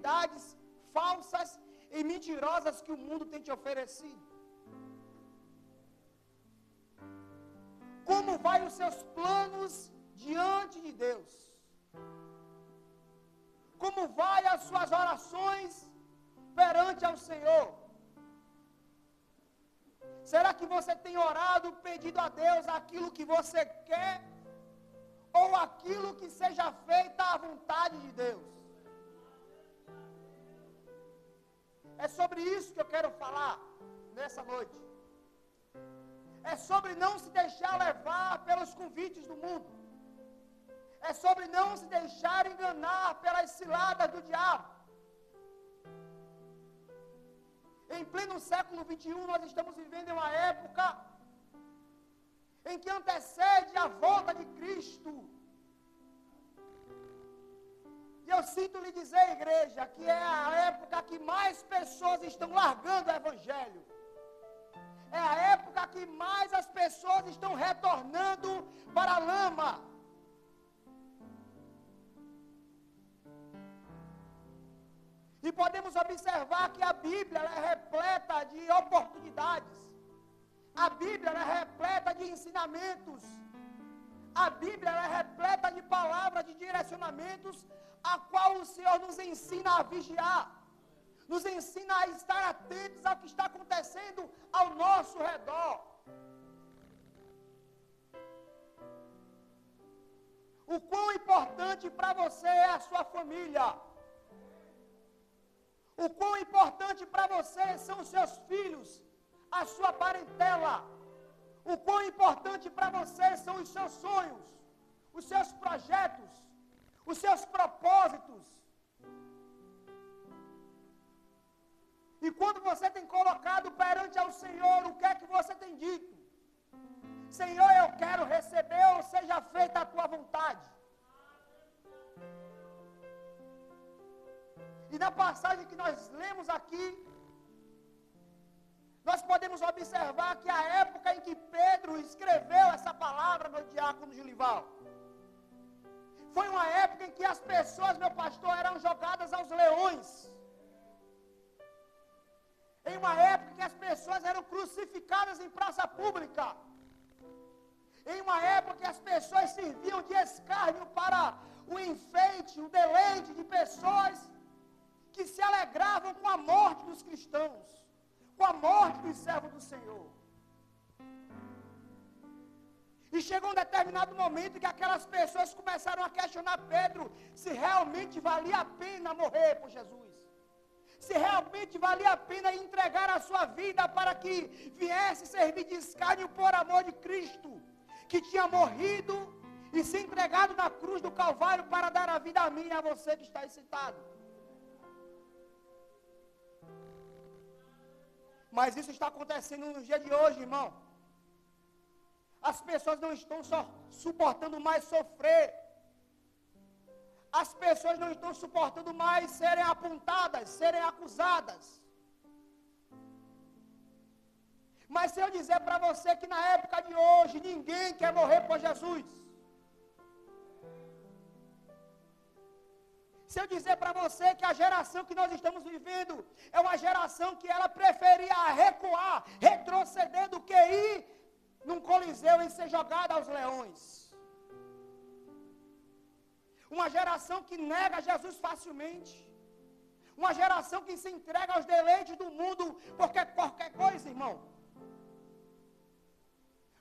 oportunidades falsas e mentirosas que o mundo tem te oferecido? Como vai os seus planos diante de Deus? Como vai as suas orações perante ao Senhor? Será que você tem orado, pedido a Deus aquilo que você quer, ou aquilo que seja feita à vontade de Deus? É sobre isso que eu quero falar nessa noite. É sobre não se deixar levar pelos convites do mundo. É sobre não se deixar enganar pelas ciladas do diabo. Em pleno século XXI, nós estamos vivendo em uma época em que antecede a volta de Cristo. E eu sinto lhe dizer, igreja, que é a época que mais pessoas estão largando o Evangelho. É a época que mais as pessoas estão retornando para a lama. E podemos observar que a Bíblia é repleta de oportunidades. A Bíblia é repleta de ensinamentos. A Bíblia é repleta de palavras, de direcionamentos, a qual o Senhor nos ensina a vigiar. Nos ensina a estar atentos ao que está acontecendo ao nosso redor. O quão importante para você é a sua família. O quão importante para você são os seus filhos, a sua parentela. O quão importante para você são os seus sonhos, os seus projetos, os seus propósitos. E quando você tem colocado perante ao Senhor, o que é que você tem dito? Senhor, eu quero receber, ou seja feita a tua vontade. E na passagem que nós lemos aqui, nós podemos observar que a época em que Pedro escreveu essa palavra, meu diácono Gilival, foi uma época em que as pessoas, meu pastor, eram jogadas aos leões. Em uma época em que as pessoas eram crucificadas em praça pública. Em uma época que as pessoas serviam de escárnio para o enfeite, o deleite de pessoas que se alegravam com a morte dos cristãos, com a morte dos servos do Senhor. E chegou um determinado momento que aquelas pessoas começaram a questionar Pedro se realmente valia a pena morrer por Jesus. Se realmente valia a pena entregar a sua vida para que viesse servir de escárnio por amor de Cristo, que tinha morrido e se entregado na cruz do Calvário para dar a vida a mim e a você que está aí sentado. Mas isso está acontecendo no dia de hoje, irmão. As pessoas não estão só suportando mais sofrer. As pessoas não estão suportando mais serem apontadas, serem acusadas. Mas se eu dizer para você que na época de hoje ninguém quer morrer por Jesus. Se eu dizer para você que a geração que nós estamos vivendo é uma geração que ela preferia recuar, retroceder do que ir num coliseu e ser jogada aos leões. Uma geração que nega Jesus facilmente. Uma geração que se entrega aos deleites do mundo porque qualquer coisa, irmão.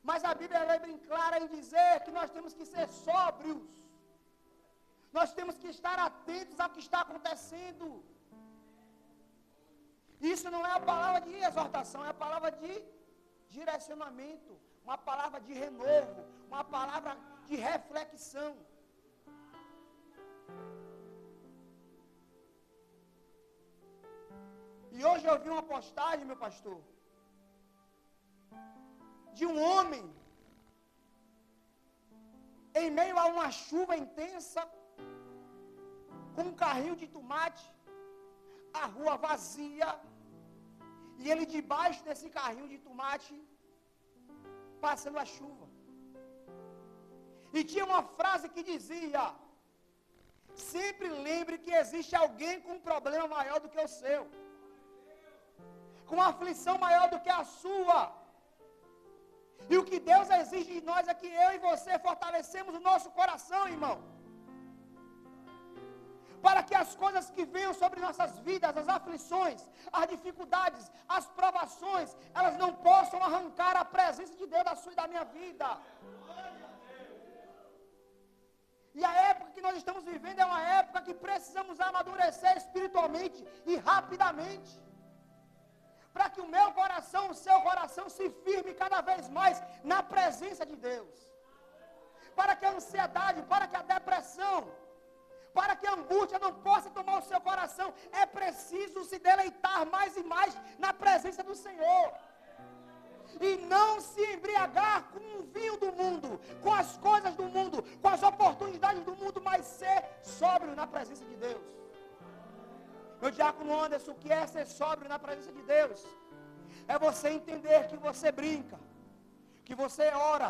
Mas a Bíblia é bem clara em dizer que nós temos que ser sóbrios. Nós temos que estar atentos ao que está acontecendo. Isso não é a palavra de exortação, é a palavra de direcionamento, uma palavra de renovo, uma palavra de reflexão. E hoje eu vi uma postagem, meu pastor, de um homem em meio a uma chuva intensa, com um carrinho de tomate, a rua vazia, e ele debaixo desse carrinho de tomate, passando a chuva. E tinha uma frase que dizia: Sempre lembre que existe alguém com um problema maior do que o seu, com uma aflição maior do que a sua. E o que Deus exige de nós é que eu e você fortalecemos o nosso coração, irmão. Para que as coisas que venham sobre nossas vidas, as aflições, as dificuldades, as provações, elas não possam arrancar a presença de Deus da sua e da minha vida. E a época que nós estamos vivendo é uma época que precisamos amadurecer espiritualmente e rapidamente. Para que o meu coração, o seu coração se firme cada vez mais na presença de Deus. Para que a ansiedade, para que a depressão, para que a angústia não possa tomar o seu coração, é preciso se deleitar mais e mais na presença do Senhor. E não se embriagar com o vinho do mundo, com as coisas do mundo, com as oportunidades do mundo, mas ser sóbrio na presença de Deus. Meu diácono Anderson, o que é ser sóbrio na presença de Deus? É você entender que você brinca, que você ora,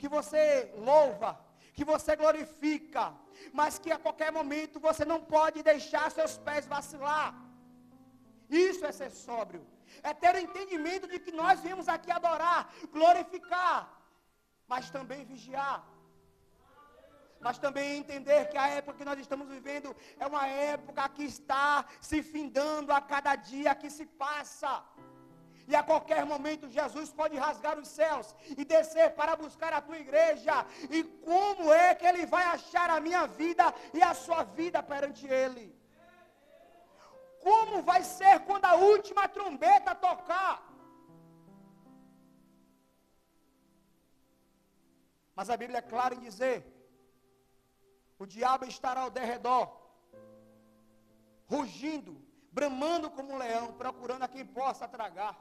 que você louva, que você glorifica, mas que a qualquer momento você não pode deixar seus pés vacilar. Isso é ser sóbrio. É ter o entendimento de que nós viemos aqui adorar, glorificar, mas também vigiar. Mas também entender que a época que nós estamos vivendo é uma época que está se findando a cada dia que se passa. E a qualquer momento Jesus pode rasgar os céus e descer para buscar a tua igreja. E como é que Ele vai achar a minha vida e a sua vida perante Ele? Como vai ser quando a última trombeta tocar? Mas a Bíblia é clara em dizer: o diabo estará ao derredor, rugindo, bramando como um leão, procurando a quem possa tragar.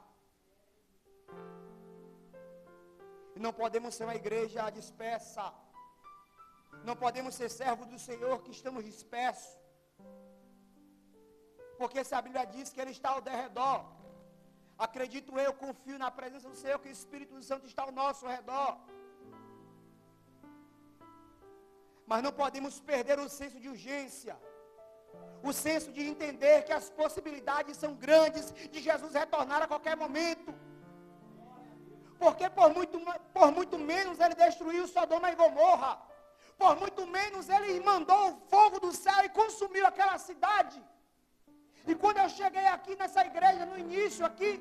E não podemos ser uma igreja dispersa. Não podemos ser servos do Senhor que estamos dispersos. Porque se a Bíblia diz que Ele está ao derredor, acredito eu, confio na presença do Senhor, que o Espírito Santo está ao nosso redor. Mas não podemos perder o senso de urgência, o senso de entender que as possibilidades são grandes de Jesus retornar a qualquer momento. Porque por muito menos Ele destruiu Sodoma e Gomorra, por muito menos Ele mandou o fogo do céu e consumiu aquela cidade. E quando eu cheguei aqui nessa igreja, no início aqui,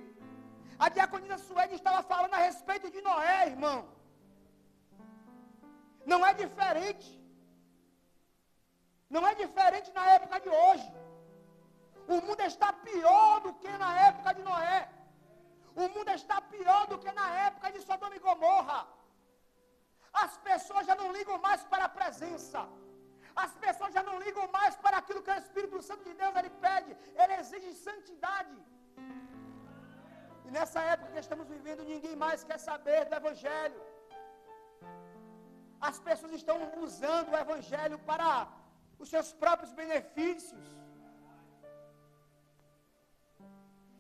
a diaconisa Suede estava falando a respeito de Noé, irmão. Não é diferente. Não é diferente na época de hoje. O mundo está pior do que na época de Noé. O mundo está pior do que na época de Sodoma e Gomorra. As pessoas já não ligam mais para a presença. As pessoas já não ligam mais para aquilo que o Espírito Santo de Deus Ele pede. Ele exige santidade. E nessa época que estamos vivendo, ninguém mais quer saber do Evangelho. As pessoas estão usando o Evangelho para os seus próprios benefícios.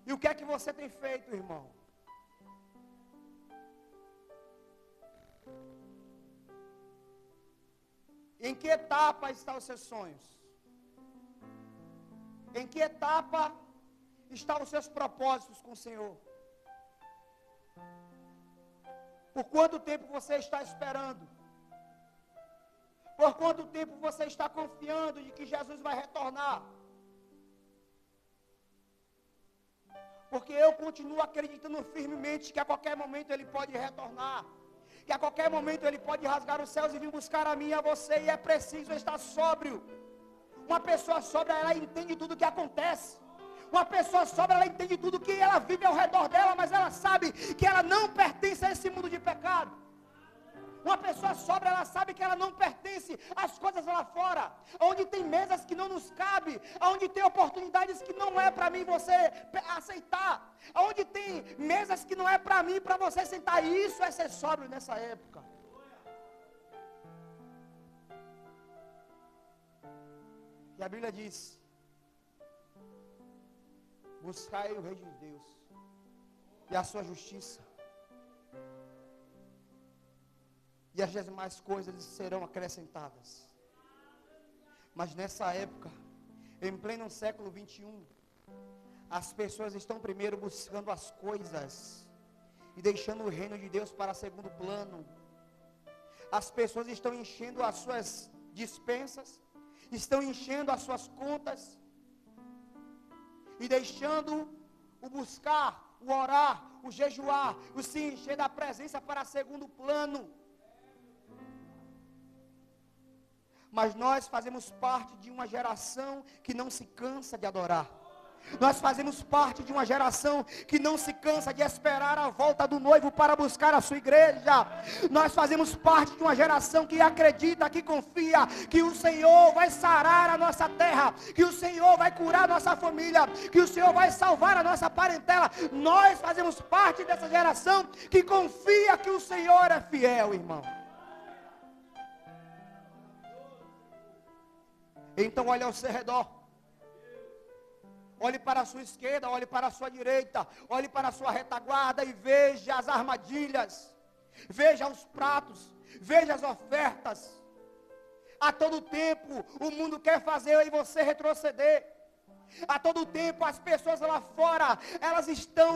E o que é que você tem feito, irmão? Em que etapa estão os seus sonhos? Em que etapa estão os seus propósitos com o Senhor? Por quanto tempo você está esperando? Por quanto tempo você está confiando de que Jesus vai retornar? Porque eu continuo acreditando firmemente que a qualquer momento Ele pode retornar. Que a qualquer momento Ele pode rasgar os céus e vir buscar a mim e a você. E é preciso estar sóbrio. Uma pessoa sóbria, ela entende tudo o que acontece. Uma pessoa sóbria, ela entende tudo que ela vive ao redor dela, mas ela sabe que ela não pertence a esse mundo de pecado. Uma pessoa sóbria, ela sabe que ela não pertence às coisas lá fora, onde tem mesas que não nos cabe, onde tem oportunidades que não é para mim você aceitar, onde tem mesas que não é para mim para você sentar. Isso é ser sóbrio nessa época. E a Bíblia diz: buscai o reino de Deus e a sua justiça, e as demais coisas serão acrescentadas. Mas nessa época, em pleno século 21, as pessoas estão primeiro buscando as coisas e deixando o reino de Deus para segundo plano. As pessoas estão enchendo as suas despensas, estão enchendo as suas contas e deixando o buscar, o orar, o jejuar, o se encher da presença para segundo plano. Mas nós fazemos parte de uma geração que não se cansa de adorar. Nós fazemos parte de uma geração que não se cansa de esperar a volta do noivo para buscar a sua igreja. Nós fazemos parte de uma geração que acredita, que confia, que o Senhor vai sarar a nossa terra, que o Senhor vai curar a nossa família, que o Senhor vai salvar a nossa parentela. Nós fazemos parte dessa geração que confia que o Senhor é fiel, irmão. Então olhe ao seu redor. Olhe para a sua esquerda, olhe para a sua direita, olhe para a sua retaguarda e veja as armadilhas, veja os pratos, veja as ofertas. A todo tempo o mundo quer fazer eu e você retroceder. A todo tempo as pessoas lá fora, elas estão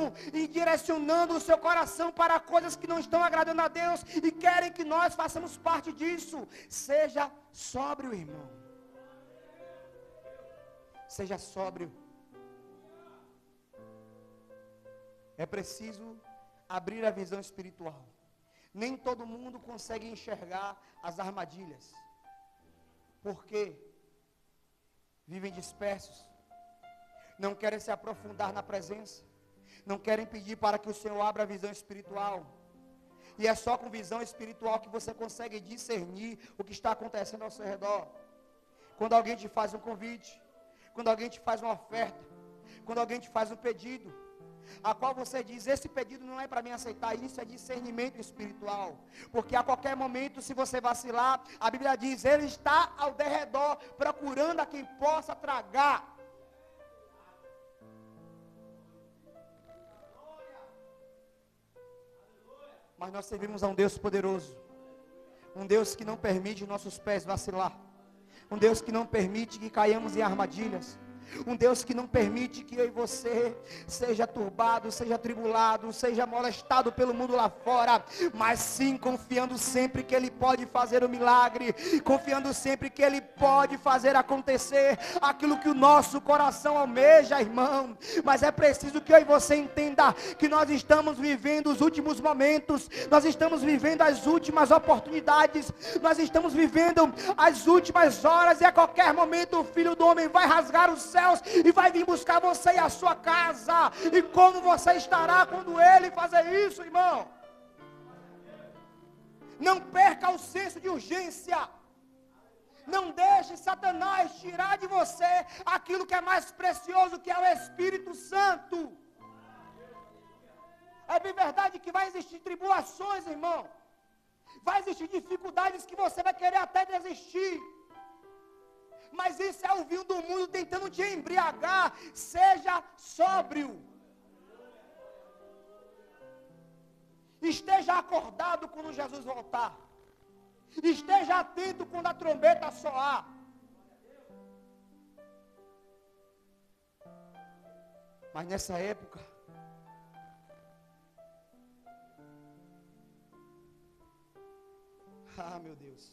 direcionando o seu coração para coisas que não estão agradando a Deus e querem que nós façamos parte disso. Seja sóbrio, irmão. Seja sóbrio. É preciso abrir a visão espiritual. Nem todo mundo consegue enxergar as armadilhas. Porque vivem dispersos. Não querem se aprofundar na presença. Não querem pedir para que o Senhor abra a visão espiritual. E é só com visão espiritual que você consegue discernir o que está acontecendo ao seu redor. Quando alguém te faz um convite, quando alguém te faz uma oferta, quando alguém te faz um pedido, a qual você diz, esse pedido não é para mim aceitar, isso é discernimento espiritual, porque a qualquer momento, se você vacilar, a Bíblia diz, ele está ao derredor, procurando a quem possa tragar. Mas nós servimos a um Deus poderoso, um Deus que não permite nossos pés vacilar, um Deus que não permite que caiamos em armadilhas, um Deus que não permite que eu e você seja turbado, seja tribulado, seja molestado pelo mundo lá fora, mas sim confiando sempre que Ele pode fazer o milagre, confiando sempre que Ele pode fazer acontecer aquilo que o nosso coração almeja, irmão. Mas é preciso que eu e você entenda que nós estamos vivendo os últimos momentos, nós estamos vivendo as últimas oportunidades, nós estamos vivendo as últimas horas, e a qualquer momento o Filho do Homem vai rasgar o céu e vai vir buscar você e a sua casa. E como você estará quando Ele fazer isso, irmão? Não perca o senso de urgência. Não deixe Satanás tirar de você aquilo que é mais precioso, que é o Espírito Santo. É bem verdade que vai existir tribulações, irmão. Vai existir dificuldades que você vai querer até desistir. Mas isso é o vinho do mundo tentando te embriagar. Seja sóbrio. Esteja acordado quando Jesus voltar. Esteja atento quando a trombeta soar. Mas nessa época, meu Deus,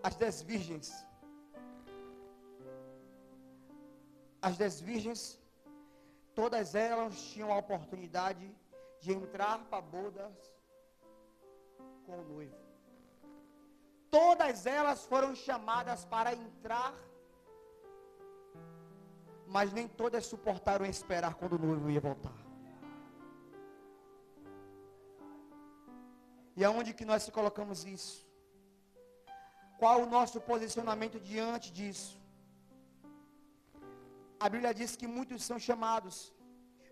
as 10 virgens, todas elas tinham a oportunidade de entrar para bodas com o noivo. Todas elas foram chamadas para entrar, mas nem todas suportaram esperar quando o noivo ia voltar. E aonde que nós colocamos isso? Qual o nosso posicionamento diante disso? A Bíblia diz que muitos são chamados,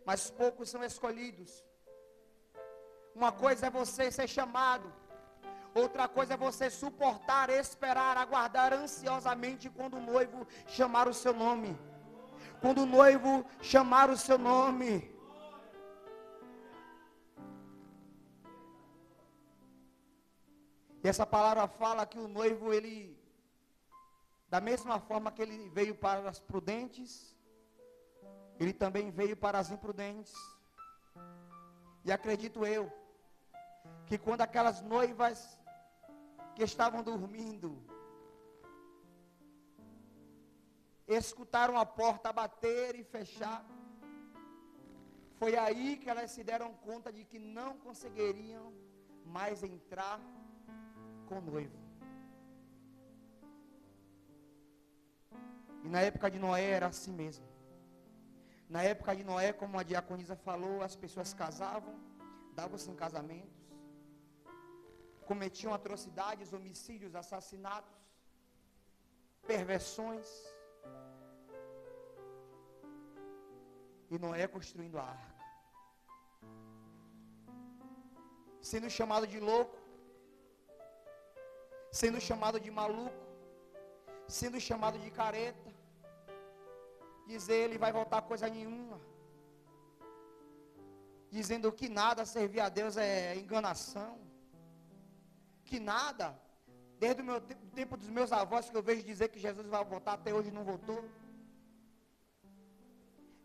mas poucos são escolhidos. Uma coisa é você ser chamado, outra coisa é você suportar, esperar, aguardar ansiosamente quando o noivo chamar o seu nome. Quando o noivo chamar o seu nome. E essa palavra fala que o noivo, ele Da mesma forma que ele veio para as prudentes, ele também veio para as imprudentes. E acredito eu, que quando aquelas noivas que estavam dormindo, escutaram a porta bater e fechar, foi aí que elas se deram conta de que não conseguiriam mais entrar com o noivo. E na época de Noé era assim mesmo. Na época de Noé, como a diaconisa falou, as pessoas casavam, davam-se em casamentos, cometiam atrocidades, homicídios, assassinatos, perversões. E Noé construindo a arca, sendo chamado de louco, sendo chamado de maluco, sendo chamado de careta, dizer ele vai voltar coisa nenhuma, dizendo que nada servir a Deus é enganação, que nada, desde o tempo dos meus avós que eu vejo dizer que Jesus vai voltar, até hoje não voltou.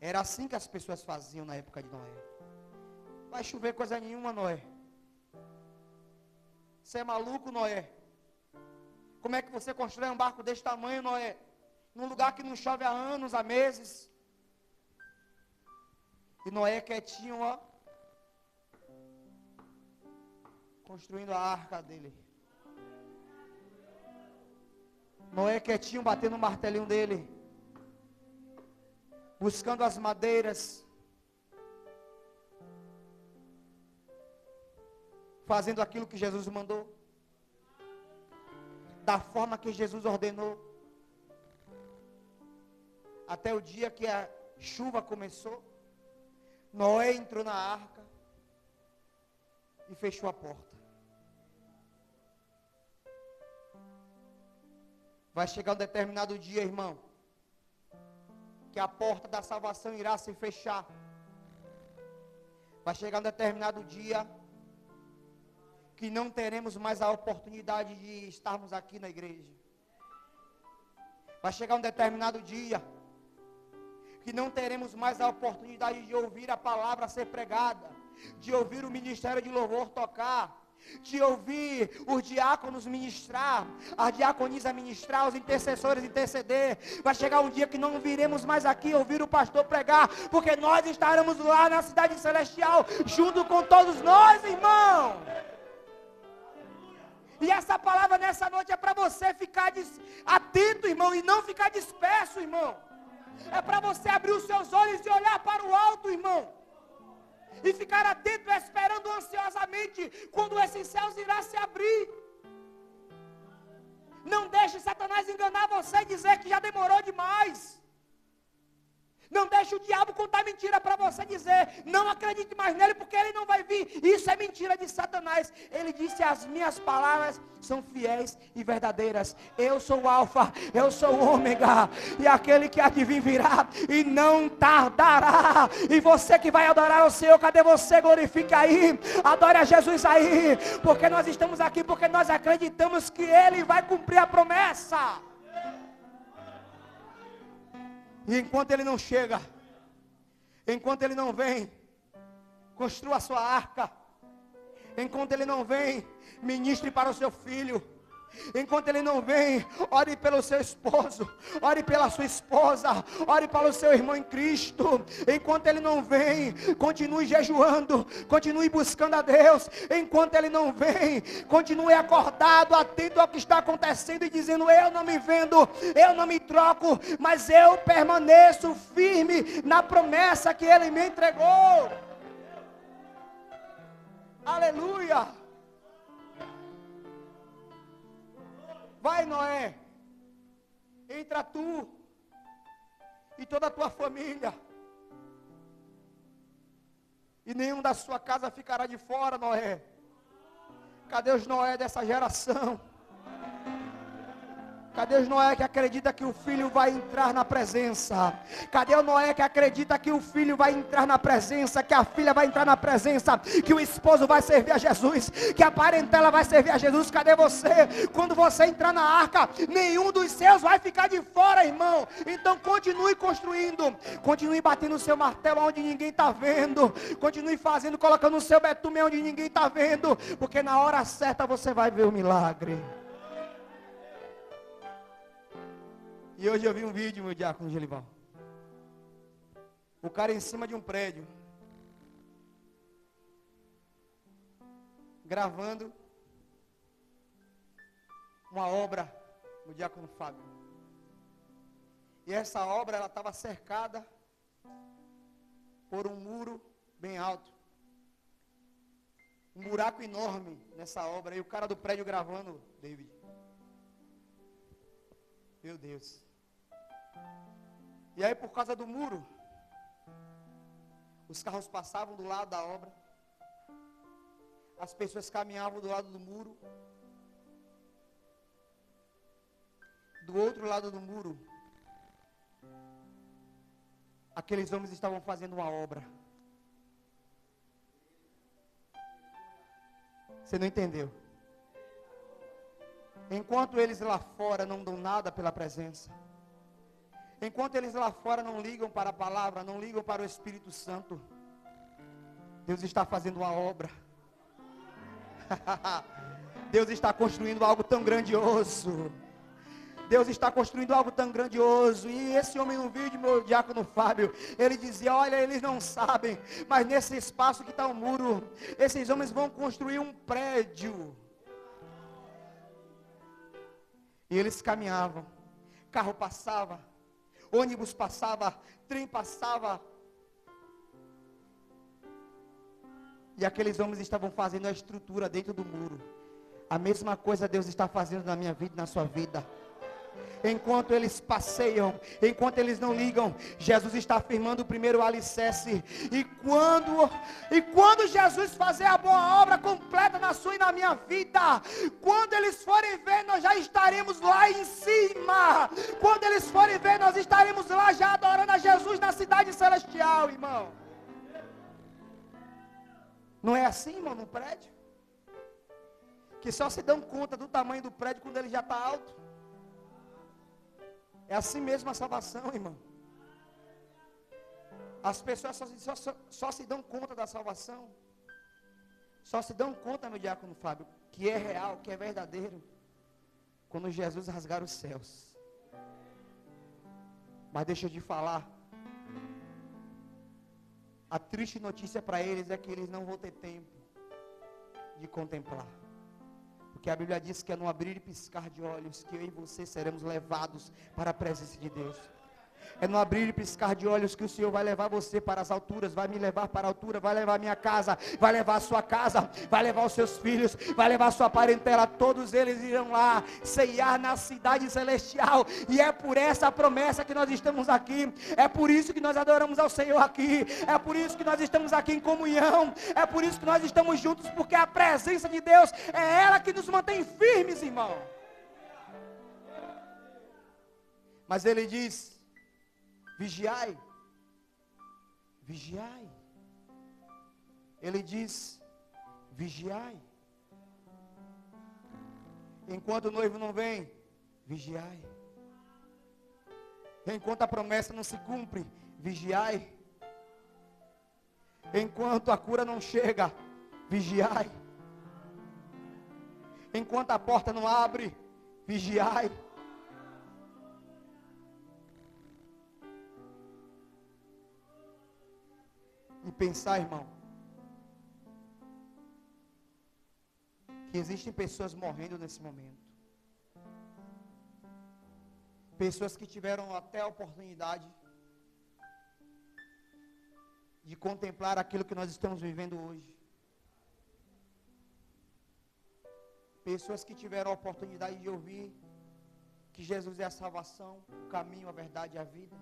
Era assim que as pessoas faziam na época de Noé. Vai chover coisa nenhuma, Noé. Você é maluco, Noé? Como é que você constrói um barco desse tamanho, Noé? Num lugar que não chove há anos, há meses. E Noé quietinho, ó, construindo a arca dele. Noé quietinho, batendo o martelinho dele, buscando as madeiras, fazendo aquilo que Jesus mandou, da forma que Jesus ordenou. Até o dia que a chuva começou, Noé entrou na arca e fechou a porta. Vai chegar um determinado dia, irmão, que a porta da salvação irá se fechar. Vai chegar um determinado dia que não teremos mais a oportunidade de estarmos aqui na igreja. Vai chegar um determinado dia que não teremos mais a oportunidade de ouvir a palavra ser pregada, de ouvir o ministério de louvor tocar, de ouvir os diáconos ministrar, a diaconisa ministrar, os intercessores interceder. Vai chegar um dia que não viremos mais aqui ouvir o pastor pregar, porque nós estaremos lá na cidade celestial, junto com todos nós, irmão. E essa palavra nessa noite é para você ficar atento, irmão, e não ficar disperso, irmão. É para você abrir os seus olhos e olhar para o alto, irmão. E ficar atento, esperando ansiosamente quando esses céus irá se abrir. Não deixe Satanás enganar você e dizer que já demorou demais. Não deixe o diabo contar mentira para você dizer, não acredite mais nele porque ele não vai vir. Isso é mentira de Satanás. Ele disse, as minhas palavras são fiéis e verdadeiras. Eu sou o alfa, eu sou o ômega. E aquele que há de vir virá e não tardará. E você que vai adorar o Senhor, cadê você? Glorifique aí, adore a Jesus aí. Porque nós estamos aqui, porque nós acreditamos que Ele vai cumprir a promessa. E enquanto Ele não chega, enquanto Ele não vem, construa a sua arca. Enquanto Ele não vem, ministre para o seu filho. Enquanto Ele não vem, ore pelo seu esposo, ore pela sua esposa, ore para o seu irmão em Cristo. Enquanto Ele não vem, continue jejuando, continue buscando a Deus. Enquanto Ele não vem, continue acordado, atento ao que está acontecendo e dizendo, eu não me vendo, eu não me troco, mas eu permaneço firme na promessa que Ele me entregou. Aleluia. Vai, Noé, entra tu e toda a tua família, e nenhum da sua casa ficará de fora, Noé. Cadê os Noé dessa geração? Cadê os Noé que acredita que o filho vai entrar na presença? Cadê o Noé que acredita que o filho vai entrar na presença, que a filha vai entrar na presença, que o esposo vai servir a Jesus, que a parentela vai servir a Jesus? Cadê você? Quando você entrar na arca, nenhum dos seus vai ficar de fora, irmão. Então continue construindo, continue batendo o seu martelo onde ninguém está vendo, continue fazendo, colocando o seu betume onde ninguém está vendo, porque na hora certa você vai ver o milagre. E hoje eu vi um vídeo, meu diácono Gelival. O cara em cima de um prédio, gravando uma obra, o diácono Fábio. E essa obra, ela estava cercada por um muro bem alto. Um buraco enorme nessa obra. E o cara do prédio gravando, David. Meu Deus. E aí, por causa do muro, os carros passavam do lado da obra, as pessoas caminhavam do lado do muro, do outro lado do muro, aqueles homens estavam fazendo uma obra. Você não entendeu? Enquanto eles lá fora não dão nada pela presença, enquanto eles lá fora não ligam para a palavra, não ligam para o Espírito Santo, Deus está fazendo uma obra. Deus está construindo algo tão grandioso. Deus está construindo algo tão grandioso. E esse homem no vídeo, meu diácono Fábio, ele dizia, olha, eles não sabem, mas nesse espaço que está o muro, esses homens vão construir um prédio. E eles caminhavam, carro passava, ônibus passava, trem passava. E aqueles homens estavam fazendo a estrutura dentro do muro. A mesma coisa Deus está fazendo na minha vida e na sua vida. Enquanto eles passeiam, enquanto eles não ligam, Jesus está firmando o primeiro alicerce. E quando Jesus fazer a boa obra completa na sua e na minha vida, quando eles forem ver, nós já estaremos lá em cima. Quando eles forem ver, nós estaremos lá já adorando a Jesus na cidade celestial, irmão. Não é assim, irmão, no prédio? Que só se dão conta do tamanho do prédio quando ele já está alto. É assim mesmo a salvação, irmão. As pessoas só se dão conta da salvação. Só se dão conta, meu diácono Fábio, que é real, que é verdadeiro, quando Jesus rasgar os céus. Mas deixa eu te falar. A triste notícia para eles é que eles não vão ter tempo de contemplar. Porque a Bíblia diz que é no abrir e piscar de olhos que eu e você seremos levados para a presença de Deus. É no abrir e piscar de olhos que o Senhor vai levar você para as alturas, vai me levar para a altura, vai levar a minha casa, vai levar a sua casa, vai levar os seus filhos, vai levar a sua parentela, todos eles irão lá ceiar na cidade celestial. E é por essa promessa que nós estamos aqui, é por isso que nós adoramos ao Senhor aqui, é por isso que nós estamos aqui em comunhão, é por isso que nós estamos juntos, porque a presença de Deus é ela que nos mantém firmes, irmão. Mas ele diz: vigiai, vigiai. Ele diz: vigiai. Enquanto o noivo não vem, vigiai. Enquanto a promessa não se cumpre, vigiai. Enquanto a cura não chega, vigiai. Enquanto a porta não abre, vigiai. E pensar, irmão, que existem pessoas morrendo nesse momento. Pessoas que tiveram até a oportunidade de contemplar aquilo que nós estamos vivendo hoje. Pessoas que tiveram a oportunidade de ouvir que Jesus é a salvação, o caminho, a verdade e a vida.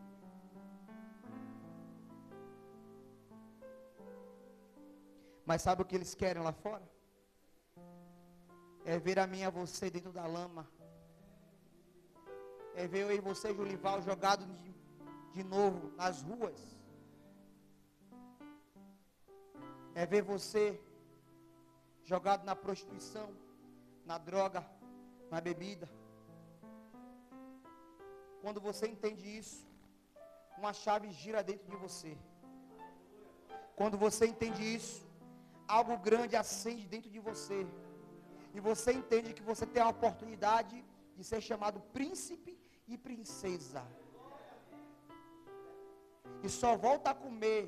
Mas sabe o que eles querem lá fora? É ver a mim e a você dentro da lama. É ver eu e você, Julival, jogado de novo nas ruas. É ver você jogado na prostituição, na droga, na bebida. Quando você entende isso, uma chave gira dentro de você. Quando você entende isso, algo grande acende dentro de você. E você entende que você tem a oportunidade de ser chamado príncipe e princesa. E só volta a comer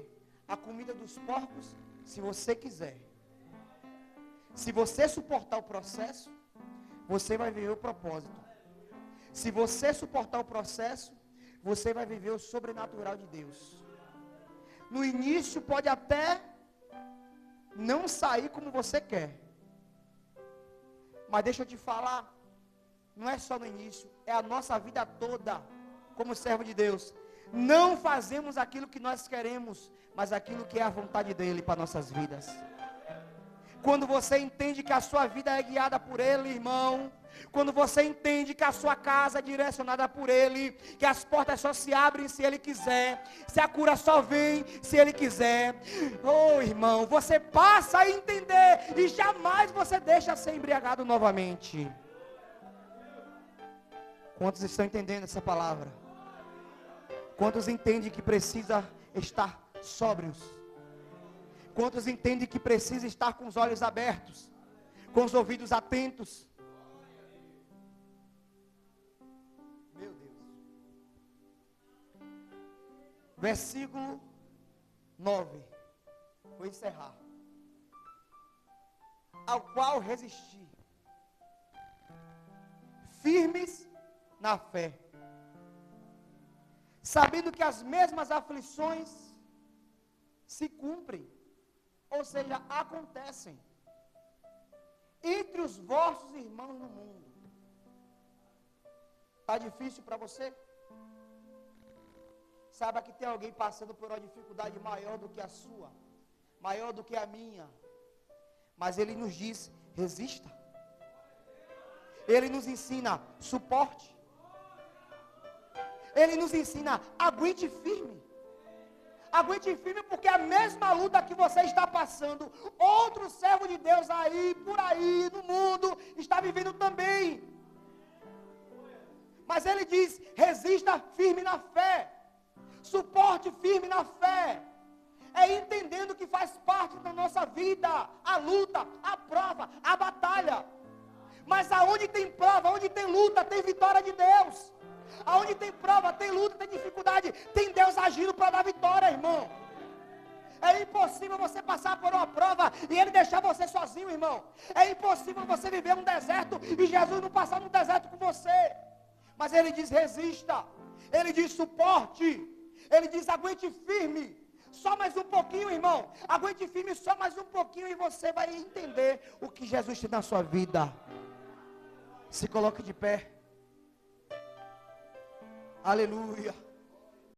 a comida dos porcos se você quiser. Se você suportar o processo, você vai viver o propósito. Se você suportar o processo, você vai viver o sobrenatural de Deus. No início pode até não sair como você quer. Mas deixa eu te falar, não é só no início, é a nossa vida toda, como servo de Deus. Não fazemos aquilo que nós queremos, mas aquilo que é a vontade dEle para nossas vidas. Quando você entende que a sua vida é guiada por Ele, irmão, quando você entende que a sua casa é direcionada por Ele, que as portas só se abrem se Ele quiser, se a cura só vem se Ele quiser, oh irmão, você passa a entender e jamais você deixa ser embriagado novamente. Quantos estão entendendo essa palavra? Quantos entendem que precisa estar sóbrios? Quantos entendem que precisa estar com os olhos abertos, com os ouvidos atentos? Meu Deus. Versículo 9. Vou encerrar. Ao qual resistir, firmes na fé, sabendo que as mesmas aflições se cumprem, ou seja, acontecem entre os vossos irmãos no mundo. Está difícil para você? Saiba que tem alguém passando por uma dificuldade maior do que a sua, maior do que a minha. Mas Ele nos diz, resista. Ele nos ensina, suporte. Ele nos ensina, aguente firme. Aguente firme, porque a mesma luta que você está passando, outro servo de Deus aí, por aí, no mundo, está vivendo também. Mas ele diz, resista firme na fé. Suporte firme na fé. É entendendo que faz parte da nossa vida, a luta, a prova, a batalha. Mas aonde tem prova, onde tem luta, tem vitória de Deus. Aonde tem prova, tem luta, tem dificuldade, tem Deus agindo para dar vitória, irmão. É impossível você passar por uma prova e Ele deixar você sozinho, irmão. É impossível você viver um deserto e Jesus não passar no deserto com você. Mas Ele diz, resista. Ele diz, suporte. Ele diz, aguente firme. Só mais um pouquinho, irmão. Aguente firme só mais um pouquinho e você vai entender o que Jesus tem na sua vida. Se coloque de pé. Aleluia.